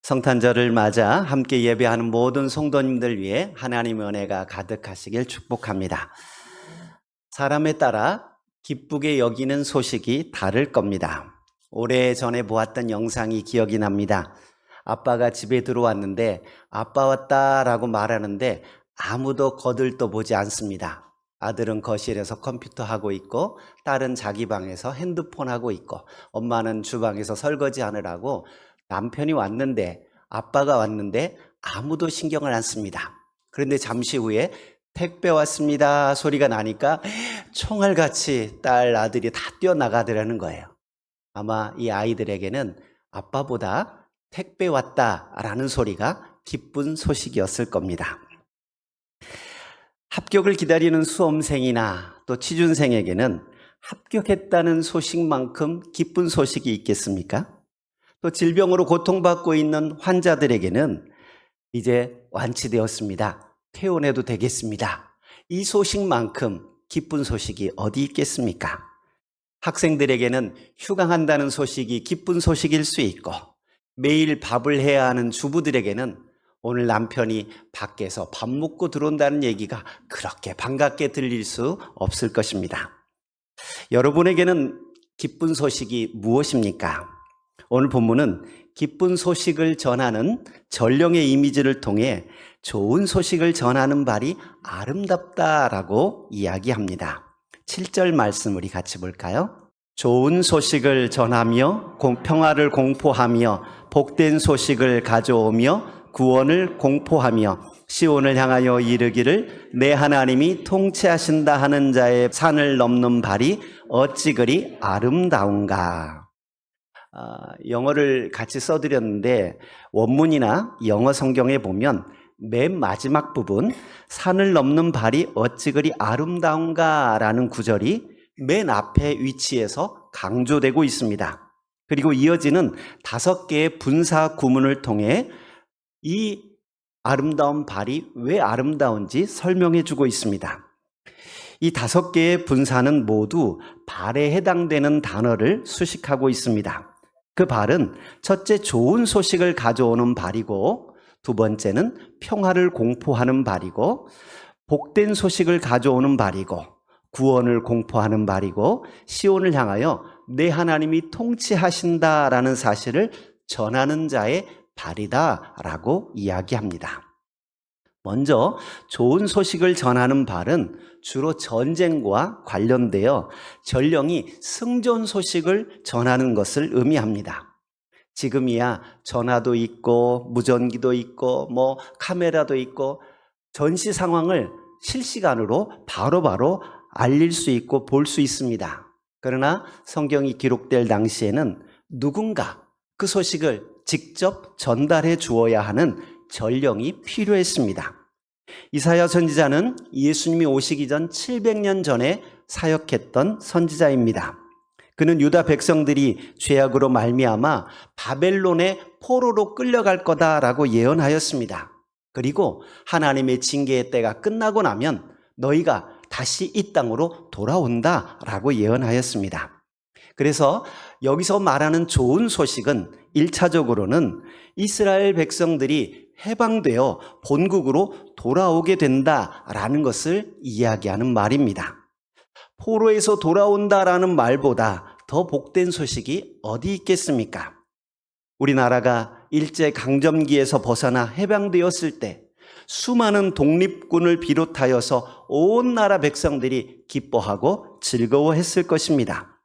성탄절을 맞아 함께 예배하는 모든 성도님들 위해 하나님의 은혜가 가득하시길 축복합니다. 사람에 따라 기쁘게 여기는 소식이 다를 겁니다. 오래전에 보았던 영상이 기억이 납니다. 아빠가 집에 들어왔는데 아빠 왔다라고 말하는데 아무도 거들떠보지 않습니다. 아들은 거실에서 컴퓨터 하고 있고 딸은 자기 방에서 핸드폰 하고 있고 엄마는 주방에서 설거지 하느라고 남편이 왔는데 아빠가 왔는데 아무도 신경을 안 씁니다. 그런데 잠시 후에 택배 왔습니다 소리가 나니까 총알같이 딸 아들이 다 뛰어나가더라는 거예요. 아마 이 아이들에게는 아빠보다 택배 왔다라는 소리가 기쁜 소식이었을 겁니다. 합격을 기다리는 수험생이나 또 취준생에게는 합격했다는 소식만큼 기쁜 소식이 있겠습니까? 또 질병으로 고통받고 있는 환자들에게는 이제 완치되었습니다. 퇴원해도 되겠습니다. 이 소식만큼 기쁜 소식이 어디 있겠습니까? 학생들에게는 휴강한다는 소식이 기쁜 소식일 수 있고 매일 밥을 해야 하는 주부들에게는 오늘 남편이 밖에서 밥 먹고 들어온다는 얘기가 그렇게 반갑게 들릴 수 없을 것입니다. 여러분에게는 기쁜 소식이 무엇입니까? 오늘 본문은 기쁜 소식을 전하는 전령의 이미지를 통해 좋은 소식을 전하는 발이 아름답다라고 이야기합니다. 7절 말씀 우리 같이 볼까요? 좋은 소식을 전하며 평화를 공포하며 복된 소식을 가져오며 구원을 공포하며 시온을 향하여 이르기를 내 하나님이 통치하신다 하는 자의 산을 넘는 발이 어찌 그리 아름다운가. 영어를 같이 써드렸는데 원문이나 영어 성경에 보면 맨 마지막 부분 산을 넘는 발이 어찌 그리 아름다운가 라는 구절이 맨 앞에 위치해서 강조되고 있습니다. 그리고 이어지는 5개의 분사 구문을 통해 이 아름다운 발이 왜 아름다운지 설명해 주고 있습니다. 이 5개의 분사는 모두 발에 해당되는 단어를 수식하고 있습니다. 그 발은 첫째 좋은 소식을 가져오는 발이고 두 번째는 평화를 공포하는 발이고 복된 소식을 가져오는 발이고 구원을 공포하는 발이고 시온을 향하여 내 하나님이 통치하신다라는 사실을 전하는 자의 발이다라고 이야기합니다. 먼저 좋은 소식을 전하는 발은 주로 전쟁과 관련되어 전령이 승전 소식을 전하는 것을 의미합니다. 지금이야 전화도 있고 무전기도 있고 카메라도 있고 전시 상황을 실시간으로 바로바로 알릴 수 있고 볼 수 있습니다. 그러나 성경이 기록될 당시에는 누군가 그 소식을 직접 전달해 주어야 하는 전령이 필요했습니다. 이사야 선지자는 예수님이 오시기 전 700년 전에 사역했던 선지자입니다. 그는 유다 백성들이 죄악으로 말미암아 바벨론의 포로로 끌려갈 거다라고 예언하였습니다. 그리고 하나님의 징계의 때가 끝나고 나면 너희가 다시 이 땅으로 돌아온다라고 예언하였습니다. 그래서 여기서 말하는 좋은 소식은 1차적으로는 이스라엘 백성들이 해방되어 본국으로 돌아오게 된다라는 것을 이야기하는 말입니다. 포로에서 돌아온다라는 말보다 더 복된 소식이 어디 있겠습니까? 우리나라가 일제강점기에서 벗어나 해방되었을 때 수많은 독립군을 비롯하여서 온 나라 백성들이 기뻐하고 즐거워했을 것입니다.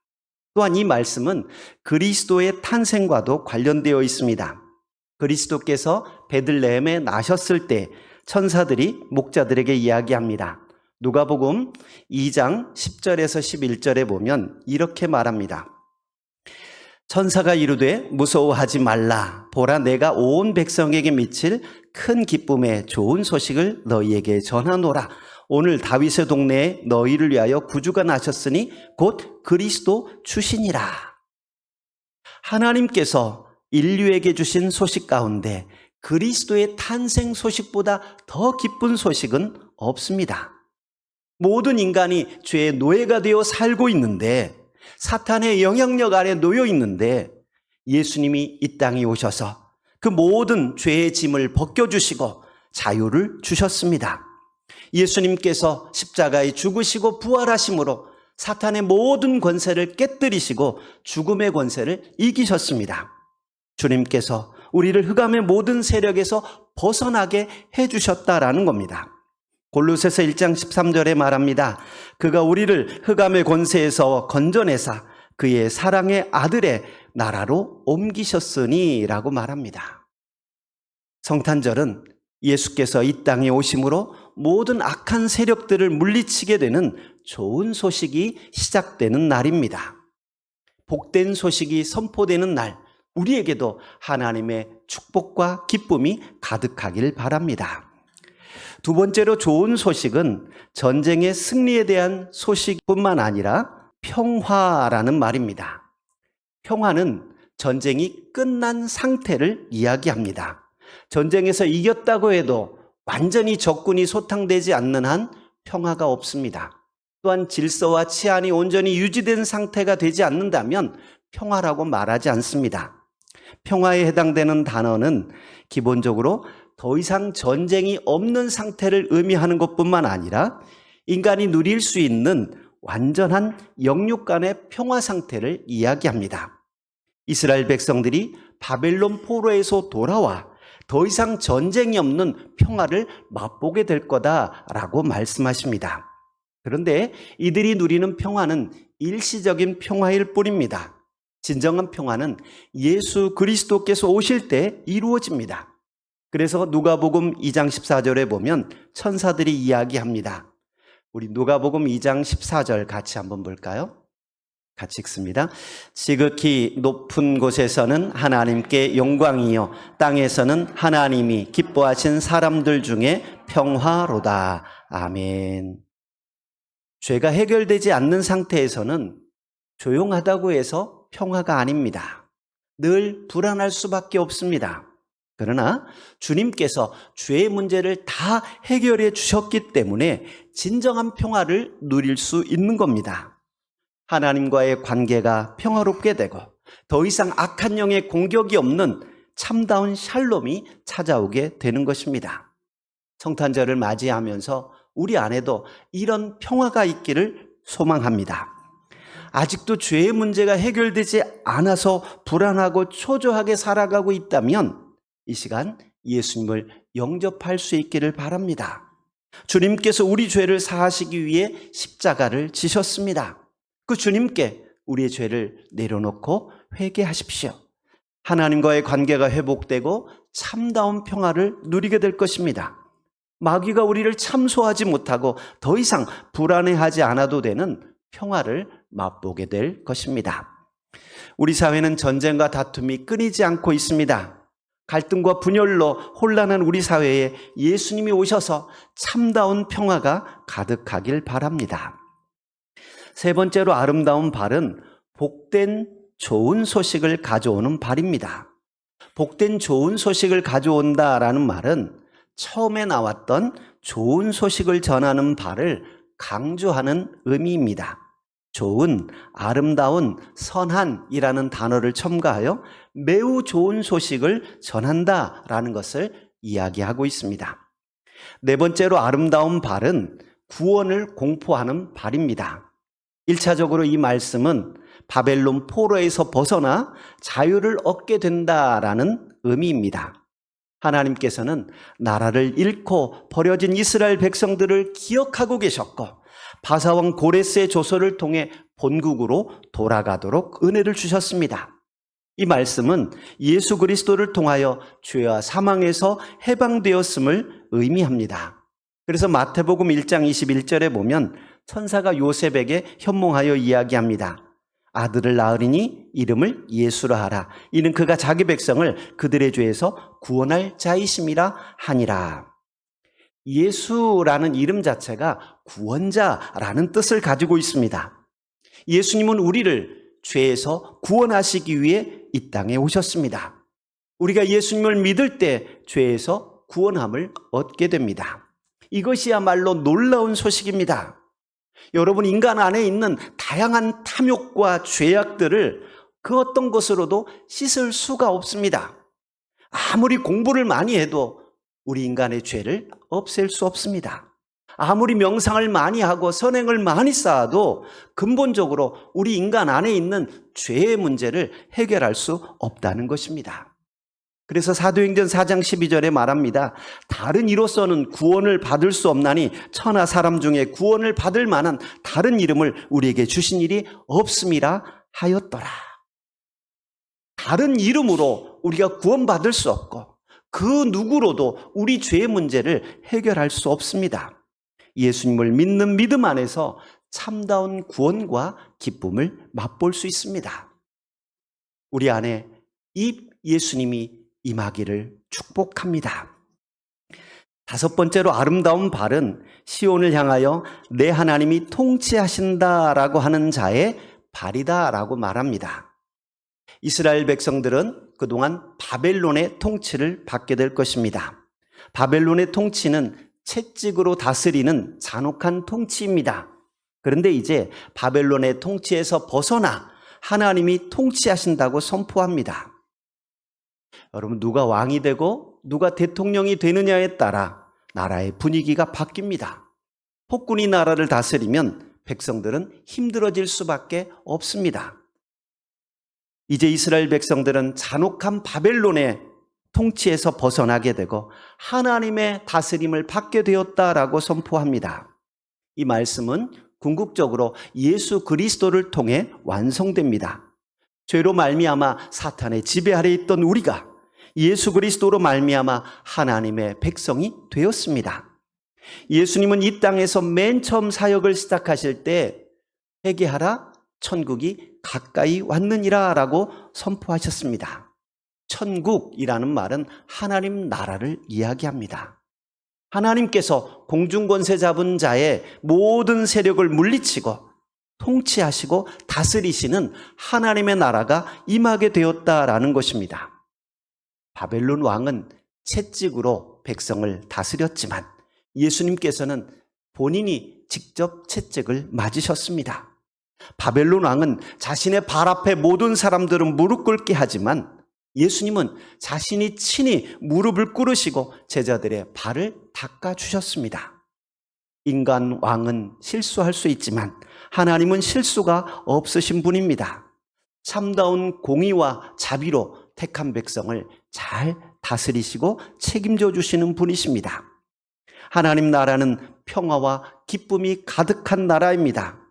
또한 이 말씀은 그리스도의 탄생과도 관련되어 있습니다. 그리스도께서 베들레헴에 나셨을 때 천사들이 목자들에게 이야기합니다. 누가복음 2장 10절에서 11절에 보면 이렇게 말합니다. 천사가 이르되 무서워하지 말라. 보라 내가 온 백성에게 미칠 큰 기쁨의 좋은 소식을 너희에게 전하노라. 오늘 다윗의 동네에 너희를 위하여 구주가 나셨으니 곧 그리스도 주시니라. 하나님께서 인류에게 주신 소식 가운데 그리스도의 탄생 소식보다 더 기쁜 소식은 없습니다. 모든 인간이 죄의 노예가 되어 살고 있는데 사탄의 영향력 아래 놓여 있는데 예수님이 이 땅에 오셔서 그 모든 죄의 짐을 벗겨주시고 자유를 주셨습니다. 예수님께서 십자가에 죽으시고 부활하심으로 사탄의 모든 권세를 깨뜨리시고 죽음의 권세를 이기셨습니다. 주님께서 우리를 흑암의 모든 세력에서 벗어나게 해주셨다라는 겁니다. 골로새서 1장 13절에 말합니다. 그가 우리를 흑암의 권세에서 건져내사 그의 사랑의 아들의 나라로 옮기셨으니 라고 말합니다. 성탄절은 예수께서 이 땅에 오심으로 모든 악한 세력들을 물리치게 되는 좋은 소식이 시작되는 날입니다. 복된 소식이 선포되는 날, 우리에게도 하나님의 축복과 기쁨이 가득하길 바랍니다. 두 번째로 좋은 소식은 전쟁의 승리에 대한 소식뿐만 아니라 평화라는 말입니다. 평화는 전쟁이 끝난 상태를 이야기합니다. 전쟁에서 이겼다고 해도 완전히 적군이 소탕되지 않는 한 평화가 없습니다. 또한 질서와 치안이 온전히 유지된 상태가 되지 않는다면 평화라고 말하지 않습니다. 평화에 해당되는 단어는 기본적으로 더 이상 전쟁이 없는 상태를 의미하는 것뿐만 아니라 인간이 누릴 수 있는 완전한 영육 간의 평화 상태를 이야기합니다. 이스라엘 백성들이 바벨론 포로에서 돌아와 더 이상 전쟁이 없는 평화를 맛보게 될 거다라고 말씀하십니다. 그런데 이들이 누리는 평화는 일시적인 평화일 뿐입니다. 진정한 평화는 예수 그리스도께서 오실 때 이루어집니다. 그래서 누가복음 2장 14절에 보면 천사들이 이야기합니다. 우리 누가복음 2장 14절 같이 한번 볼까요? 같이 읽습니다. 지극히 높은 곳에서는 하나님께 영광이요 땅에서는 하나님이 기뻐하신 사람들 중에 평화로다. 아멘. 죄가 해결되지 않는 상태에서는 조용하다고 해서 평화가 아닙니다. 늘 불안할 수밖에 없습니다. 그러나 주님께서 죄의 문제를 다 해결해 주셨기 때문에 진정한 평화를 누릴 수 있는 겁니다. 하나님과의 관계가 평화롭게 되고 더 이상 악한 영의 공격이 없는 참다운 샬롬이 찾아오게 되는 것입니다. 성탄절을 맞이하면서 우리 안에도 이런 평화가 있기를 소망합니다. 아직도 죄의 문제가 해결되지 않아서 불안하고 초조하게 살아가고 있다면 이 시간 예수님을 영접할 수 있기를 바랍니다. 주님께서 우리 죄를 사하시기 위해 십자가를 지셨습니다. 그 주님께 우리의 죄를 내려놓고 회개하십시오. 하나님과의 관계가 회복되고 참다운 평화를 누리게 될 것입니다. 마귀가 우리를 참소하지 못하고 더 이상 불안해하지 않아도 되는 평화를 맛보게 될 것입니다. 우리 사회는 전쟁과 다툼이 끊이지 않고 있습니다. 갈등과 분열로 혼란한 우리 사회에 예수님이 오셔서 참다운 평화가 가득하길 바랍니다. 세 번째로 아름다운 발은 복된 좋은 소식을 가져오는 발입니다. 복된 좋은 소식을 가져온다라는 말은 처음에 나왔던 좋은 소식을 전하는 발을 강조하는 의미입니다. 좋은, 아름다운, 선한이라는 단어를 첨가하여 매우 좋은 소식을 전한다라는 것을 이야기하고 있습니다. 네 번째로 아름다운 발은 구원을 공포하는 발입니다. 1차적으로 이 말씀은 바벨론 포로에서 벗어나 자유를 얻게 된다라는 의미입니다. 하나님께서는 나라를 잃고 버려진 이스라엘 백성들을 기억하고 계셨고 바사왕 고레스의 조서를 통해 본국으로 돌아가도록 은혜를 주셨습니다. 이 말씀은 예수 그리스도를 통하여 죄와 사망에서 해방되었음을 의미합니다. 그래서 마태복음 1장 21절에 보면 천사가 요셉에게 현몽하여 이야기합니다. 아들을 낳으리니 이름을 예수라 하라. 이는 그가 자기 백성을 그들의 죄에서 구원할 자이심이라 하니라. 예수라는 이름 자체가 구원자라는 뜻을 가지고 있습니다. 예수님은 우리를 죄에서 구원하시기 위해 이 땅에 오셨습니다. 우리가 예수님을 믿을 때 죄에서 구원함을 얻게 됩니다. 이것이야말로 놀라운 소식입니다. 여러분, 인간 안에 있는 다양한 탐욕과 죄악들을 그 어떤 것으로도 씻을 수가 없습니다. 아무리 공부를 많이 해도 우리 인간의 죄를 없앨 수 없습니다. 아무리 명상을 많이 하고 선행을 많이 쌓아도 근본적으로 우리 인간 안에 있는 죄의 문제를 해결할 수 없다는 것입니다. 그래서 사도행전 4장 12절에 말합니다. 다른 이로서는 구원을 받을 수 없나니 천하 사람 중에 구원을 받을 만한 다른 이름을 우리에게 주신 일이 없음이라 하였더라. 다른 이름으로 우리가 구원받을 수 없고 그 누구로도 우리 죄의 문제를 해결할 수 없습니다. 예수님을 믿는 믿음 안에서 참다운 구원과 기쁨을 맛볼 수 있습니다. 우리 안에 이 예수님이 임하기를 축복합니다. 다섯 번째로 아름다운 발은 시온을 향하여 내 하나님이 통치하신다라고 하는 자의 발이다라고 말합니다. 이스라엘 백성들은 그동안 바벨론의 통치를 받게 될 것입니다. 바벨론의 통치는 채찍으로 다스리는 잔혹한 통치입니다. 그런데 이제 바벨론의 통치에서 벗어나 하나님이 통치하신다고 선포합니다. 여러분, 누가 왕이 되고 누가 대통령이 되느냐에 따라 나라의 분위기가 바뀝니다. 폭군이 나라를 다스리면 백성들은 힘들어질 수밖에 없습니다. 이제 이스라엘 백성들은 잔혹한 바벨론의 통치에서 벗어나게 되고 하나님의 다스림을 받게 되었다라고 선포합니다. 이 말씀은 궁극적으로 예수 그리스도를 통해 완성됩니다. 죄로 말미암아 사탄의 지배 아래 있던 우리가 예수 그리스도로 말미암아 하나님의 백성이 되었습니다. 예수님은 이 땅에서 맨 처음 사역을 시작하실 때 회개하라, 천국이 가까이 왔느니라 라고 선포하셨습니다. 천국이라는 말은 하나님 나라를 이야기합니다. 하나님께서 공중권세 잡은 자의 모든 세력을 물리치고 통치하시고 다스리시는 하나님의 나라가 임하게 되었다라는 것입니다. 바벨론 왕은 채찍으로 백성을 다스렸지만 예수님께서는 본인이 직접 채찍을 맞으셨습니다. 바벨론 왕은 자신의 발 앞에 모든 사람들은 무릎 꿇게 하지만 예수님은 자신이 친히 무릎을 꿇으시고 제자들의 발을 닦아주셨습니다. 인간 왕은 실수할 수 있지만 하나님은 실수가 없으신 분입니다. 참다운 공의와 자비로 택한 백성을 잘 다스리시고 책임져 주시는 분이십니다. 하나님 나라는 평화와 기쁨이 가득한 나라입니다.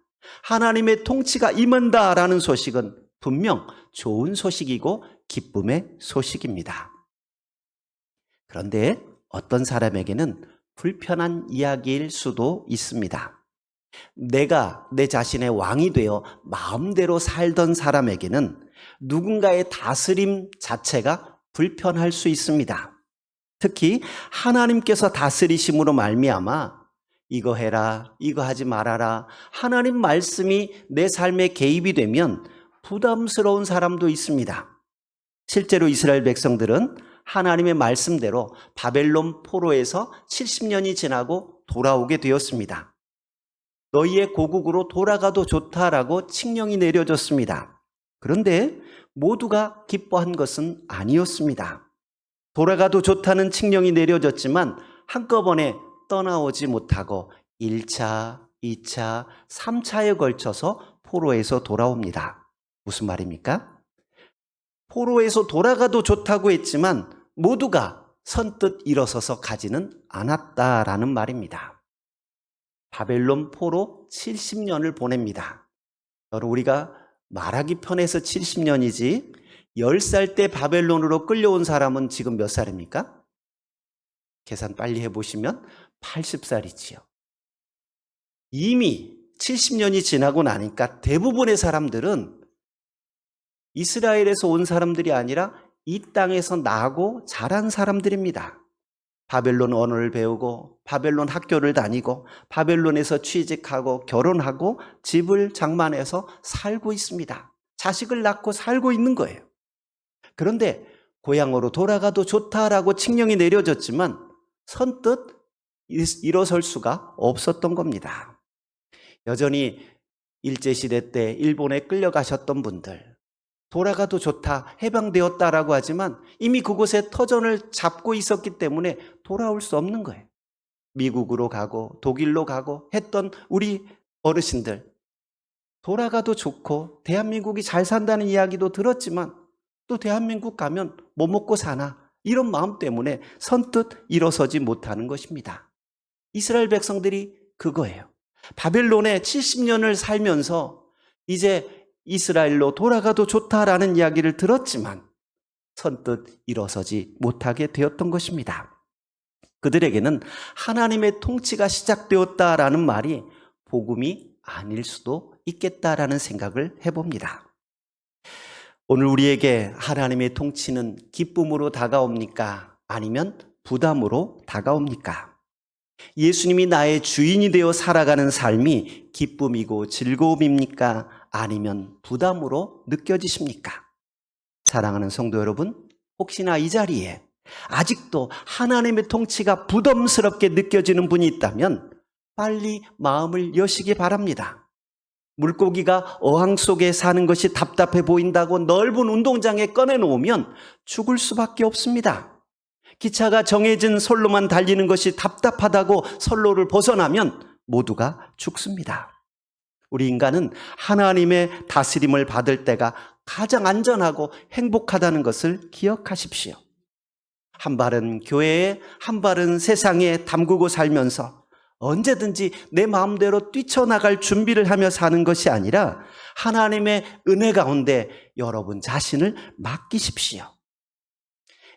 하나님의 통치가 임한다라는 소식은 분명 좋은 소식이고 기쁨의 소식입니다. 그런데 어떤 사람에게는 불편한 이야기일 수도 있습니다. 내가 내 자신의 왕이 되어 마음대로 살던 사람에게는 누군가의 다스림 자체가 불편할 수 있습니다. 특히 하나님께서 다스리심으로 말미암아 이거 해라, 이거 하지 말아라, 하나님 말씀이 내 삶에 개입이 되면 부담스러운 사람도 있습니다. 실제로 이스라엘 백성들은 하나님의 말씀대로 바벨론 포로에서 70년이 지나고 돌아오게 되었습니다. 너희의 고국으로 돌아가도 좋다라고 칙령이 내려졌습니다. 그런데 모두가 기뻐한 것은 아니었습니다. 돌아가도 좋다는 칙령이 내려졌지만 한꺼번에 떠나오지 못하고 1차, 2차, 3차에 걸쳐서 포로에서 돌아옵니다. 무슨 말입니까? 포로에서 돌아가도 좋다고 했지만 모두가 선뜻 일어서서 가지는 않았다라는 말입니다. 바벨론 포로 70년을 보냅니다. 여러분, 우리가 말하기 편해서 70년이지 10살 때 바벨론으로 끌려온 사람은 지금 몇 살입니까? 계산 빨리 해보시면 80살이지요. 이미 70년이 지나고 나니까 대부분의 사람들은 이스라엘에서 온 사람들이 아니라 이 땅에서 나고 자란 사람들입니다. 바벨론 언어를 배우고 바벨론 학교를 다니고 바벨론에서 취직하고 결혼하고 집을 장만해서 살고 있습니다. 자식을 낳고 살고 있는 거예요. 그런데 고향으로 돌아가도 좋다라고 칙령이 내려졌지만 선뜻 일어설 수가 없었던 겁니다. 여전히 일제시대 때 일본에 끌려가셨던 분들, 돌아가도 좋다, 해방되었다라고 하지만 이미 그곳에 터전을 잡고 있었기 때문에 돌아올 수 없는 거예요. 미국으로 가고 독일로 가고 했던 우리 어르신들, 돌아가도 좋고 대한민국이 잘 산다는 이야기도 들었지만 또 대한민국 가면 뭐 먹고 사나, 이런 마음 때문에 선뜻 일어서지 못하는 것입니다. 이스라엘 백성들이 그거예요. 바벨론에 70년을 살면서 이제 이스라엘로 돌아가도 좋다라는 이야기를 들었지만 선뜻 일어서지 못하게 되었던 것입니다. 그들에게는 하나님의 통치가 시작되었다라는 말이 복음이 아닐 수도 있겠다라는 생각을 해봅니다. 오늘 우리에게 하나님의 통치는 기쁨으로 다가옵니까? 아니면 부담으로 다가옵니까? 예수님이 나의 주인이 되어 살아가는 삶이 기쁨이고 즐거움입니까? 아니면 부담으로 느껴지십니까? 사랑하는 성도 여러분, 혹시나 이 자리에 아직도 하나님의 통치가 부담스럽게 느껴지는 분이 있다면 빨리 마음을 여시기 바랍니다. 물고기가 어항 속에 사는 것이 답답해 보인다고 넓은 운동장에 꺼내놓으면 죽을 수밖에 없습니다. 기차가 정해진 선로만 달리는 것이 답답하다고 선로를 벗어나면 모두가 죽습니다. 우리 인간은 하나님의 다스림을 받을 때가 가장 안전하고 행복하다는 것을 기억하십시오. 한 발은 교회에, 한 발은 세상에 담그고 살면서 언제든지 내 마음대로 뛰쳐나갈 준비를 하며 사는 것이 아니라 하나님의 은혜 가운데 여러분 자신을 맡기십시오.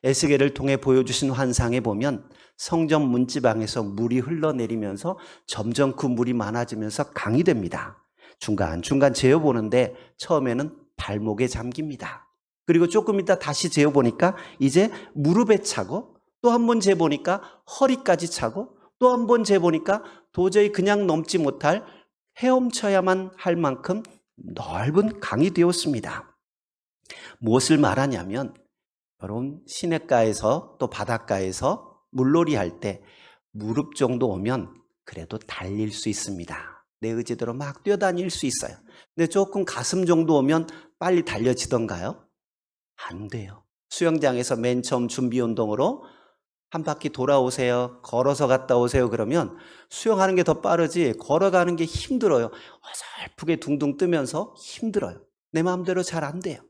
에스겔을 통해 보여주신 환상에 보면 성전 문지방에서 물이 흘러내리면서 점점 그 물이 많아지면서 강이 됩니다. 중간중간 재어보는데 처음에는 발목에 잠깁니다. 그리고 조금 있다 다시 재어보니까 이제 무릎에 차고, 또 한 번 재보니까 허리까지 차고, 또 한 번 재보니까 도저히 그냥 넘지 못할, 헤엄쳐야만 할 만큼 넓은 강이 되었습니다. 무엇을 말하냐면 여러분, 시냇가에서 또 바닷가에서 물놀이 할 때 무릎 정도 오면 그래도 달릴 수 있습니다. 내 의지대로 막 뛰어다닐 수 있어요. 근데 조금 가슴 정도 오면 빨리 달려지던가요? 안 돼요. 수영장에서 맨 처음 준비 운동으로 한 바퀴 돌아오세요, 걸어서 갔다 오세요 그러면 수영하는 게 더 빠르지 걸어가는 게 힘들어요. 어설프게 둥둥 뜨면서 힘들어요. 내 마음대로 잘 안 돼요.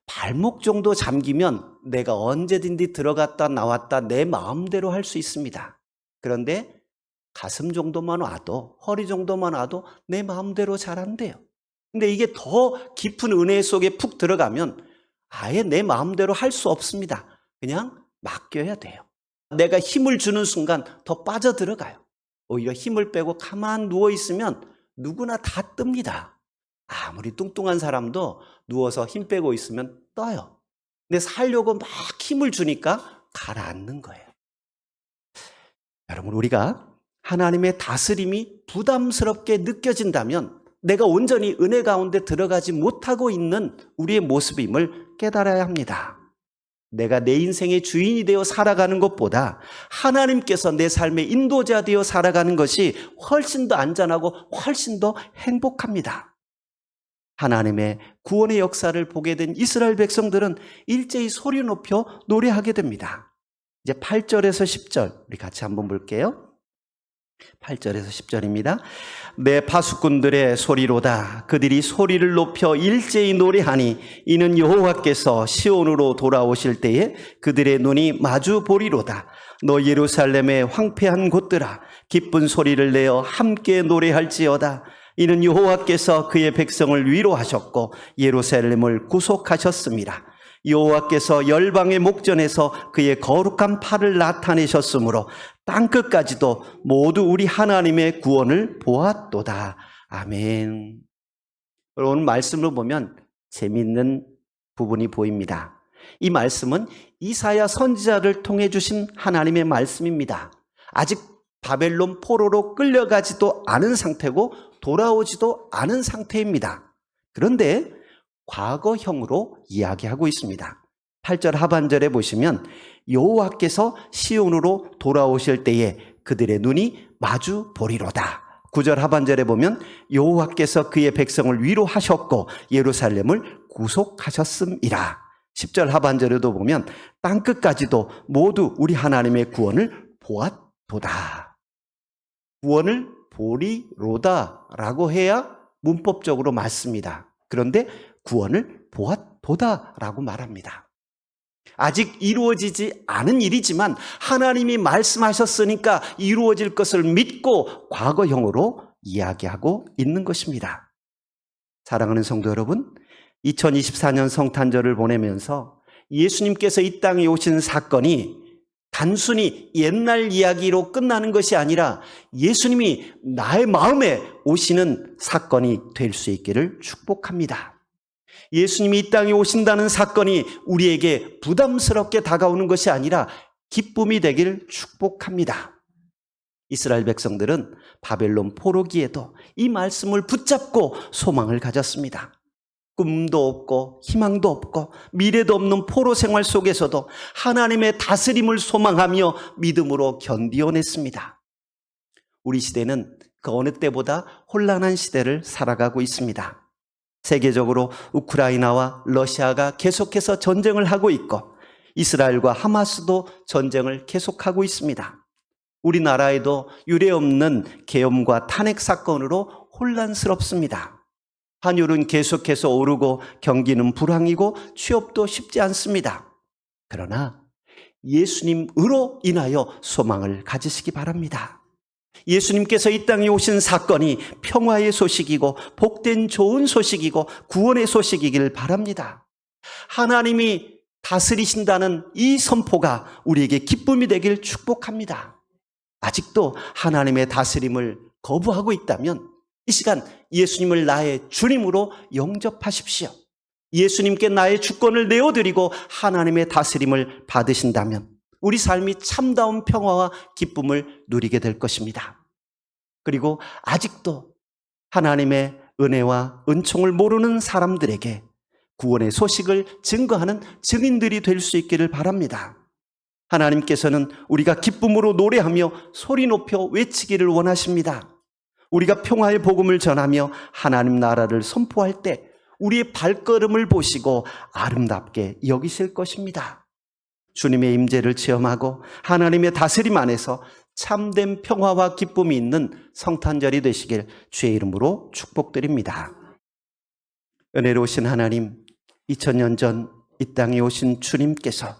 발목 정도 잠기면 내가 언제든지 들어갔다 나왔다 내 마음대로 할 수 있습니다. 그런데 가슴 정도만 와도, 허리 정도만 와도 내 마음대로 잘 안 돼요. 근데 이게 더 깊은 은혜 속에 푹 들어가면 아예 내 마음대로 할 수 없습니다. 그냥 맡겨야 돼요. 내가 힘을 주는 순간 더 빠져들어가요. 오히려 힘을 빼고 가만 누워있으면 누구나 다 뜹니다. 아무리 뚱뚱한 사람도 누워서 힘 빼고 있으면 떠요. 근데 살려고 막 힘을 주니까 가라앉는 거예요. 여러분, 우리가 하나님의 다스림이 부담스럽게 느껴진다면 내가 온전히 은혜 가운데 들어가지 못하고 있는 우리의 모습임을 깨달아야 합니다. 내가 내 인생의 주인이 되어 살아가는 것보다 하나님께서 내 삶의 인도자 되어 살아가는 것이 훨씬 더 안전하고 훨씬 더 행복합니다. 하나님의 구원의 역사를 보게 된 이스라엘 백성들은 일제히 소리 높여 노래하게 됩니다. 이제 8절에서 10절 우리 같이 한번 볼게요. 8절에서 10절입니다. 내 파수꾼들의 소리로다. 그들이 소리를 높여 일제히 노래하니 이는 여호와께서 시온으로 돌아오실 때에 그들의 눈이 마주 보리로다. 너 예루살렘의 황폐한 곳들아, 기쁜 소리를 내어 함께 노래할지어다. 이는 여호와께서 그의 백성을 위로하셨고 예루살렘을 구속하셨습니다. 여호와께서 열방의 목전에서 그의 거룩한 팔을 나타내셨으므로 땅끝까지도 모두 우리 하나님의 구원을 보았도다. 아멘. 오늘 말씀을 보면 재미있는 부분이 보입니다. 이 말씀은 이사야 선지자를 통해 주신 하나님의 말씀입니다. 아직 바벨론 포로로 끌려가지도 않은 상태고 돌아오지도 않은 상태입니다. 그런데 과거형으로 이야기하고 있습니다. 8절 하반절에 보시면 여호와께서 시온으로 돌아오실 때에 그들의 눈이 마주 보리로다. 9절 하반절에 보면 여호와께서 그의 백성을 위로하셨고 예루살렘을 구속하셨음이라. 10절 하반절에도 보면 땅끝까지도 모두 우리 하나님의 구원을 보았도다. 구원을 보리로다라고 해야 문법적으로 맞습니다. 그런데 구원을 보았도다라고 말합니다. 아직 이루어지지 않은 일이지만 하나님이 말씀하셨으니까 이루어질 것을 믿고 과거형으로 이야기하고 있는 것입니다. 사랑하는 성도 여러분, 2024년 성탄절을 보내면서 예수님께서 이 땅에 오신 사건이 단순히 옛날 이야기로 끝나는 것이 아니라 예수님이 나의 마음에 오시는 사건이 될 수 있기를 축복합니다. 예수님이 이 땅에 오신다는 사건이 우리에게 부담스럽게 다가오는 것이 아니라 기쁨이 되길 축복합니다. 이스라엘 백성들은 바벨론 포로기에도 이 말씀을 붙잡고 소망을 가졌습니다. 꿈도 없고 희망도 없고 미래도 없는 포로 생활 속에서도 하나님의 다스림을 소망하며 믿음으로 견디어냈습니다. 우리 시대는 그 어느 때보다 혼란한 시대를 살아가고 있습니다. 세계적으로 우크라이나와 러시아가 계속해서 전쟁을 하고 있고 이스라엘과 하마스도 전쟁을 계속하고 있습니다. 우리나라에도 유례없는 계엄과 탄핵 사건으로 혼란스럽습니다. 환율은 계속해서 오르고 경기는 불황이고 취업도 쉽지 않습니다. 그러나 예수님으로 인하여 소망을 가지시기 바랍니다. 예수님께서 이 땅에 오신 사건이 평화의 소식이고 복된 좋은 소식이고 구원의 소식이길 바랍니다. 하나님이 다스리신다는 이 선포가 우리에게 기쁨이 되길 축복합니다. 아직도 하나님의 다스림을 거부하고 있다면 이 시간 예수님을 나의 주님으로 영접하십시오. 예수님께 나의 주권을 내어드리고 하나님의 다스림을 받으신다면 우리 삶이 참다운 평화와 기쁨을 누리게 될 것입니다. 그리고 아직도 하나님의 은혜와 은총을 모르는 사람들에게 구원의 소식을 증거하는 증인들이 될 수 있기를 바랍니다. 하나님께서는 우리가 기쁨으로 노래하며 소리 높여 외치기를 원하십니다. 우리가 평화의 복음을 전하며 하나님 나라를 선포할 때 우리의 발걸음을 보시고 아름답게 여기실 것입니다. 주님의 임재를 체험하고 하나님의 다스림 안에서 참된 평화와 기쁨이 있는 성탄절이 되시길 주의 이름으로 축복드립니다. 은혜로우신 하나님, 2000년 전 이 땅에 오신 주님께서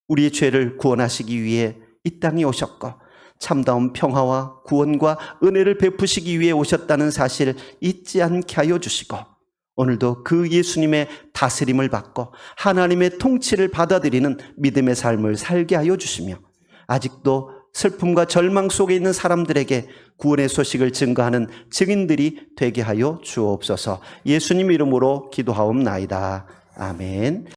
우리의 죄를 구원하시기 위해 이 땅에 오셨고 참다운 평화와 구원과 은혜를 베푸시기 위해 오셨다는 사실 잊지 않게 하여 주시고 오늘도 그 예수님의 다스림을 받고 하나님의 통치를 받아들이는 믿음의 삶을 살게 하여 주시며 아직도 슬픔과 절망 속에 있는 사람들에게 구원의 소식을 증거하는 증인들이 되게 하여 주옵소서. 예수님 이름으로 기도하옵나이다. 아멘.